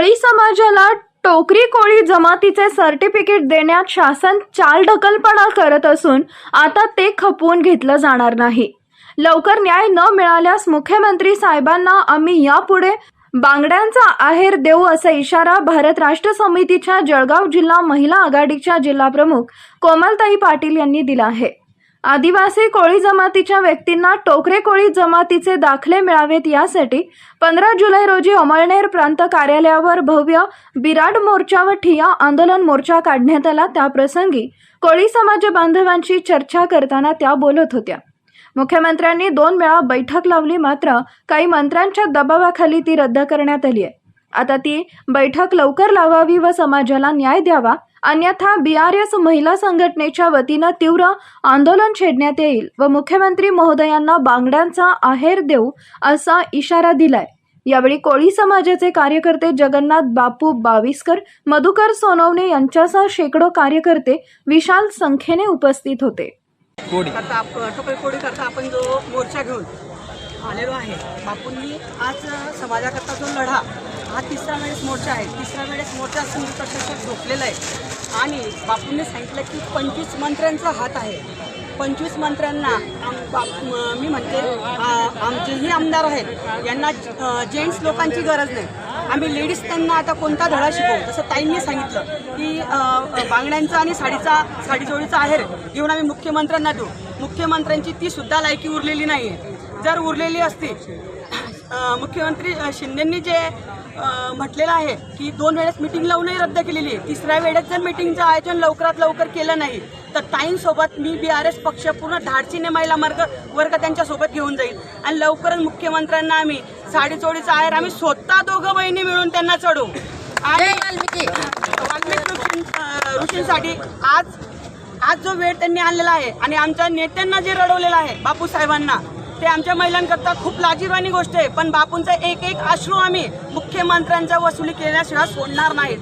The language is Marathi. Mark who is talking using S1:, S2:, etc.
S1: कोळी समाजाला टोकरी कोळी जमातीचे सर्टिफिकेट देण्यात शासन चालढकलपणा करत असून आता ते खपवून घेतलं जाणार नाही। लवकर न्याय न मिळाल्यास मुख्यमंत्री साहेबांना आम्ही यापुढे बांगड्यांचा आहेर देऊ असा इशारा भारत राष्ट्र समितीच्या जळगाव जिल्हा महिला आघाडीच्या जिल्हाप्रमुख कोमलताई पाटील यांनी दिला आहे। आदिवासी कोळी जमातीच्या व्यक्तींना टोकरे कोळी जमातीचे दाखले मिळावेत यासाठी 15 जुलै रोजी अमळनेर प्रांत कार्यालयावर भव्य बिराड मोर्चा व ठिय्या आंदोलन मोर्चा काढण्यात आला। त्याप्रसंगी कोळी समाज बांधवांशी चर्चा करताना त्या बोलत होत्या। मुख्यमंत्र्यांनी 2 वेळा बैठक लावली, मात्र काही मंत्र्यांच्या दबावाखाली ती रद्द करण्यात आली आहे। आता ती बैठक लवकर लावावी व समाजाला न्याय द्यावा, अन्यथा BRS महिला संघटनेच्या वतीनं तीव्र आंदोलन छेडण्यात येईल व मुख्यमंत्री महोदयांना बांगड्यांचा आहेर देऊ असा इशारा दिलाय। यावेळी कोळी समाजाचे कार्यकर्ते जगन्नाथ बापू बाविस्कर, मधुकर सोनवणे यांच्यासह शेकडो कार्यकर्ते विशाल संख्येने उपस्थित होते।
S2: टोकरी कोळी करता आपण जो मोर्चा घेऊन आलेलो आहे, बापूंनी आज समाजाकरता जो लढा, हा 3रा वेळेस मोर्चा आहे। 3रा वेळेस मोर्चा संयुक्त झोपलेला आहे आणि बापूंनी सांगितलं की 25 मंत्र्यांचा हात आहे। 25 मंत्र्यांना मी म्हणते आमचेही आमदार आहेत, यांना जेंट्स लोकांची गरज नाही। आम्ही लेडीज त्यांना आता कोणता धडा शिकवू? जसं ताईंनी सांगितलं की बांगड्यांचा आणि साडीजोडीचा आहेर घेऊन आम्ही मुख्यमंत्र्यांना देऊ। मुख्यमंत्र्यांची ती सुद्धा लायकी उरलेली नाही आहे। जर उरलेली असती, मुख्यमंत्री शिंदेंनी जे म्हटलेलं आहे की 2 वेळेस मीटिंग लावूनही रद्द केलेली आहे, 3ऱ्या वेळेस जर मीटिंगचं आयोजन लवकरात लवकर केलं नाही तर ताईंसोबत मी BRS पक्ष पूर्ण धाडसीने महिला वर्ग त्यांच्यासोबत घेऊन जाईल आणि लवकरच मुख्यमंत्र्यांना आम्ही साडीचोडीचा आहेर आम्ही स्वतः दोघं बहिणी मिळून त्यांना चढवू। आणि वाल्मिकी ऋषींसाठी आज जो वेळ त्यांनी आणलेला आहे आणि आमच्या नेत्यांना जे रडवलेलं आहे बापू साहेबांना, ते आमच्या महिलांकरता खूप लाजिरवाणी गोष्ट आहे। पण बापूंचा एक अश्रू आम्ही मुख्यमंत्र्यांच्या वसुली केल्याशिवाय सोडणार नाहीत।